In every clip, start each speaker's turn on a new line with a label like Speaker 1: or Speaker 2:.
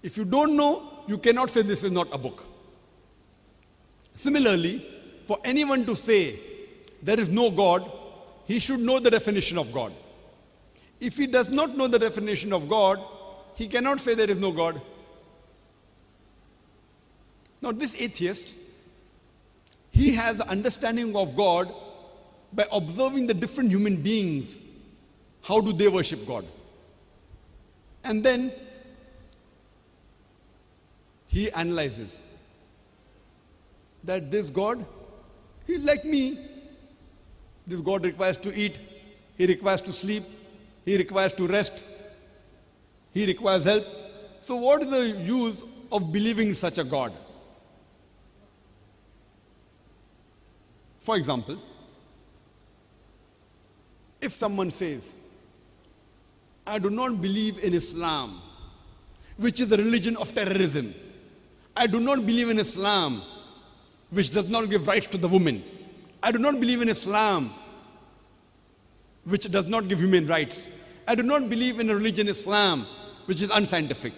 Speaker 1: If you don't know, you cannot say this is not a book. Similarly, for anyone to say there is no God, he should know the definition of God. If he does not know the definition of God, he cannot say there is no God. Now this atheist, he has an understanding of God by observing the different human beings. How do they worship God? And then he analyzes that this God, he is like me. This God requires to eat, he requires to sleep, he requires to rest, he requires help. So what is the use of believing in such a God? For example, if someone says, I do not believe in Islam, which is a religion of terrorism. I do not believe in Islam, which does not give rights to the woman. I do not believe in Islam, which does not give human rights. I do not believe in a religion, Islam, which is unscientific.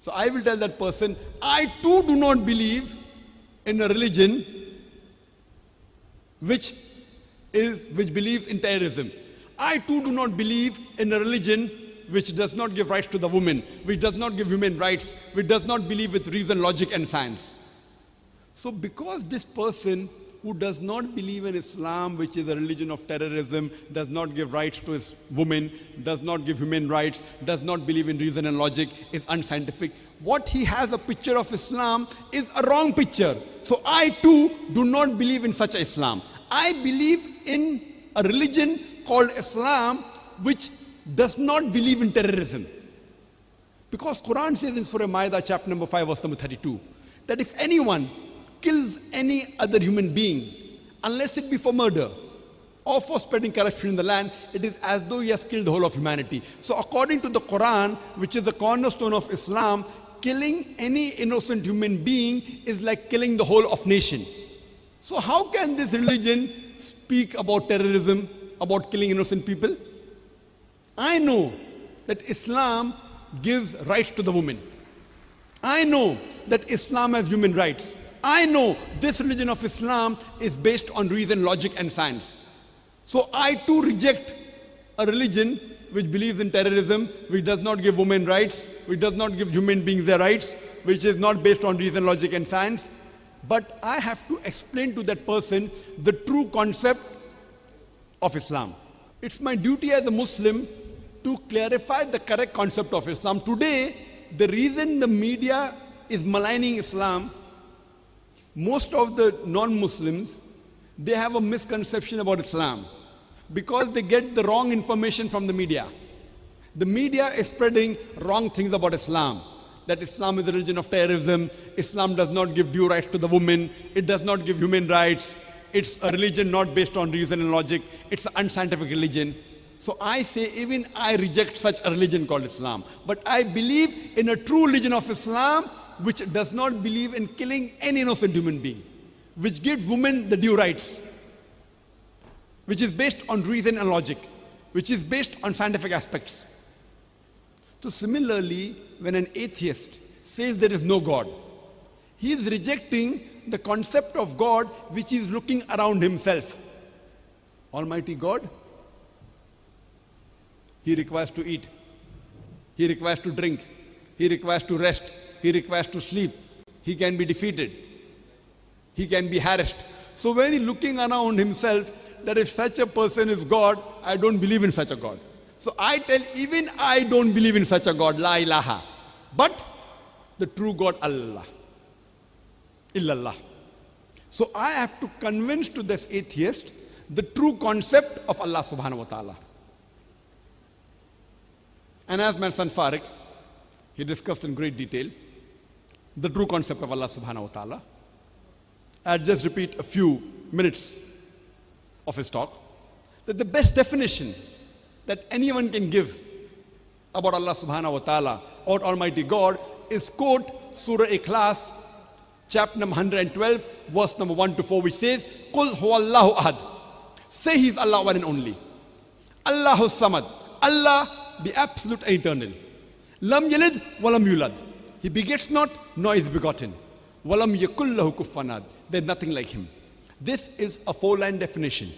Speaker 1: So I will tell that person, I too do not believe in a religion which believes in terrorism. I too do not believe in a religion which does not give rights to the woman, which does not give human rights, which does not believe with reason, logic and science. So because this person who does not believe in Islam, which is a religion of terrorism, does not give rights to his woman, does not give human rights, does not believe in reason and logic, is unscientific, what he has a picture of Islam is a wrong picture. So I too do not believe in such Islam. I believe in a religion called Islam, which does not believe in terrorism. Because Quran says in Surah Ma'idah, chapter number 5, verse number 32, that if anyone kills any other human being, unless it be for murder or for spreading corruption in the land, it is as though he has killed the whole of humanity. So according to the Quran, which is the cornerstone of Islam, killing any innocent human being is like killing the whole of nation. So how can this religion speak about terrorism, about killing innocent people? I know that Islam gives rights to the woman. I know that Islam has human rights. I know this religion of Islam is based on reason, logic and science. So I too reject a religion which believes in terrorism, which does not give women rights, which does not give human beings their rights, which is not based on reason, logic and science. But I have to explain to that person the true concept of Islam. It's my duty as a Muslim to clarify the correct concept of Islam. Today, the reason the media is maligning Islam, most of the non-Muslims, they have a misconception about Islam because they get the wrong information from the media. The media is spreading wrong things about Islam. That Islam is a religion of terrorism, Islam does not give due rights to the woman, it does not give human rights, it's a religion not based on reason and logic, it's an unscientific religion. So I say even I reject such a religion called Islam. But I believe in a true religion of Islam which does not believe in killing any innocent human being, which gives women the due rights, which is based on reason and logic, which is based on scientific aspects. So similarly, when an atheist says there is no God, he is rejecting the concept of God which is looking around himself. Almighty God, he requires to eat, he requires to drink, he requires to rest, he requires to sleep, he can be defeated, he can be harassed. So when he's looking around himself, that if such a person is God, I don't believe in such a God. So I tell, even I don't believe in such a God, La ilaha. But the true God, Allah. Illallah. So I have to convince to this atheist the true concept of Allah subhanahu wa ta'ala. And as my son Farik, he discussed in great detail the true concept of Allah subhanahu wa ta'ala. I'll just repeat a few minutes of his talk. That the best definition that anyone can give about Allah subhanahu wa ta'ala or Almighty God is quote Surah Ikhlas, chapter number 112, verse number 1 to 4, which says, Qul huwallahu ahad. Say He is Allah one and only. Allahu samad. Allah, the absolute and eternal. Lam yalid walam yulad. He begets not, nor is begotten. Walam yakul lahu kufuwan ahad. There is nothing like him. This is a four-line definition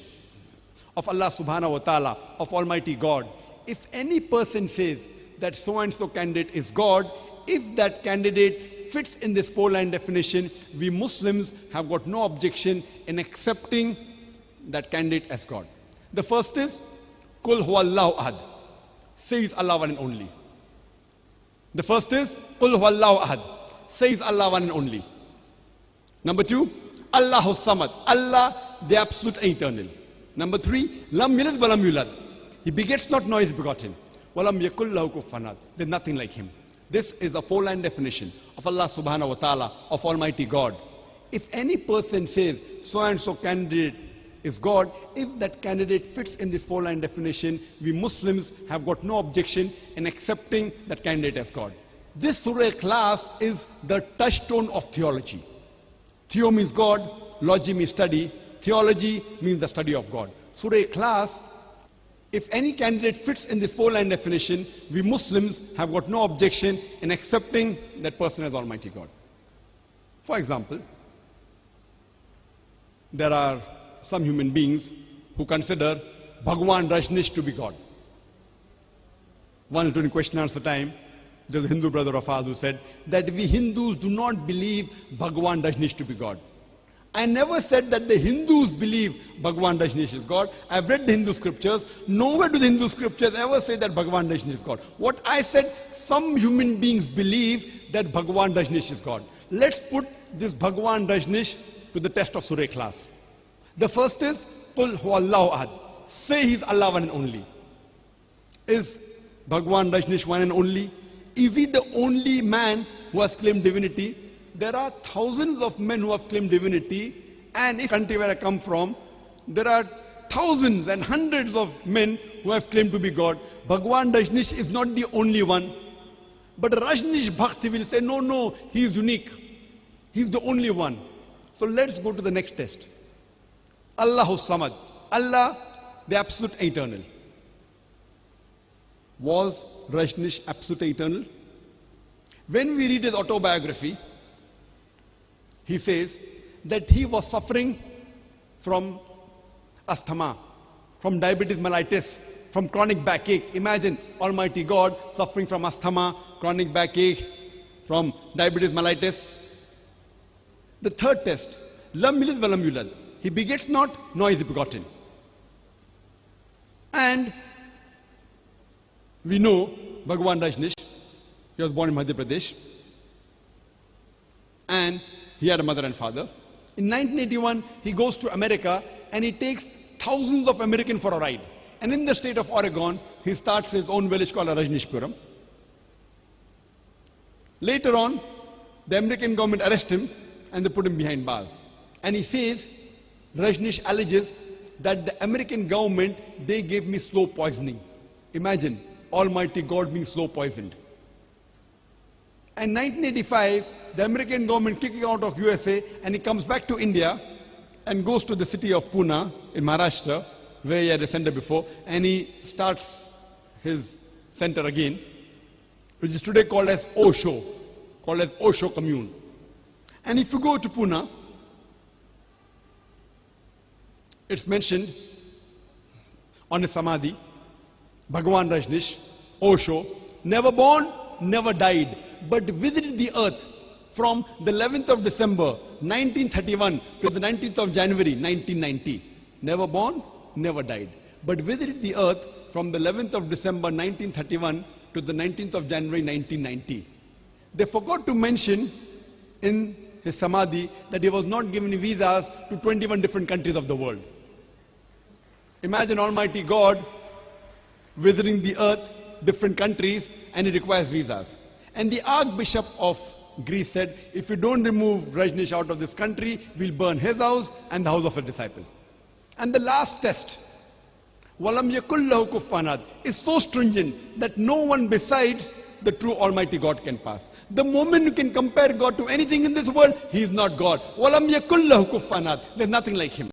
Speaker 1: of Allah subhanahu wa ta'ala, of Almighty God. If any person says that so and so candidate is God, if that candidate fits in this four-line definition, we Muslims have got no objection in accepting that candidate as God. The first is, Kul huwallahu ahad. Says Allah one and only. The first is, Kul huwallahu ahad. Says Allah one and only. Number two, Allahu samad. Allah, the absolute and eternal. Number three, Lam yalid walam yulad. He begets not, nor is begotten. Walam yakul lahu kufuwan ahad. There is nothing like him. This is a four-line definition of Allah subhanahu wa ta'ala, of Almighty God. If any person says so and so candidate is God, if that candidate fits in this four-line definition, we Muslims have got no objection in accepting that candidate as God. This Surah class is the touchstone of theology. Theo means God, logy means study, theology means the study of God. Surah class, if any candidate fits in this four-line definition, we Muslims have got no objection in accepting that person as Almighty God. For example, there are some human beings who consider Bhagwan Rajneesh to be God. Once during question and answer time, there's a Hindu brother of ours who said that we Hindus do not believe Bhagwan Rajneesh to be God. I never said that the Hindus believe Bhagwan Rajneesh is God. I've read the Hindu scriptures. Nowhere do the Hindu scriptures ever say that Bhagwan Rajneesh is God. What I said, some human beings believe that Bhagwan Rajneesh is God. Let's put this Bhagwan Rajneesh to the test of Surah class. The first is, Qul huwallahu ahad. Say he's Allah one and only. Is Bhagwan Rajneesh one and only? Is he the only man who has claimed divinity? There are thousands of men who have claimed divinity, and in the country where I come from, there are thousands and hundreds of men who have claimed to be God. Bhagwan Rajneesh is not the only one. But Rajneesh Bhakti will say, no, he is unique. He is the only one. So let's go to the next test. Allahu Samad. Allah, the absolute eternal. Was Rajneesh absolute eternal? When we read his autobiography, he says that he was suffering from asthma, from diabetes mellitus, from chronic backache. Imagine Almighty God suffering from asthma, chronic backache, from diabetes mellitus. The third test, Lam yalid walam yulad. He begets not, nor is he begotten. And we know Bhagwan Rajneesh, he was born in Madhya Pradesh, and he had a mother and father. In 1981, he goes to America and he takes thousands of Americans for a ride. And in the state of Oregon, he starts his own village called Rajneeshpuram. Later on, the American government arrests him and they put him behind bars. And he says, Rajneesh alleges that the American government, they gave me slow poisoning. Imagine Almighty God being slow poisoned. And 1985, the American government kicked him out of USA, and he comes back to India and goes to the city of Pune in Maharashtra, where he had a center before, and he starts his center again, which is today called as Osho, Commune. And if you go to Pune, it's mentioned on his samadhi, Bhagwan Rajneesh, Osho, never born, never died, but visited the earth from the 11th of December 1931 to the 19th of January 1990. Never born, never died, but visited the earth from the 11th of December 1931 to the 19th of January 1990. They forgot to mention in his samadhi that he was not given visas to 21 different countries of the world. Imagine Almighty God visiting the earth, different countries, and he requires visas. And the Archbishop of Greece said, if you don't remove Rajneesh out of this country, we'll burn his house and the house of a disciple. And the last test, Walam yakul lahu kufuwan ahad, is so stringent that no one besides the true Almighty God can pass. The moment you can compare God to anything in this world, he is not God. Walam yakul lahu kufuwan ahad, there's nothing like him.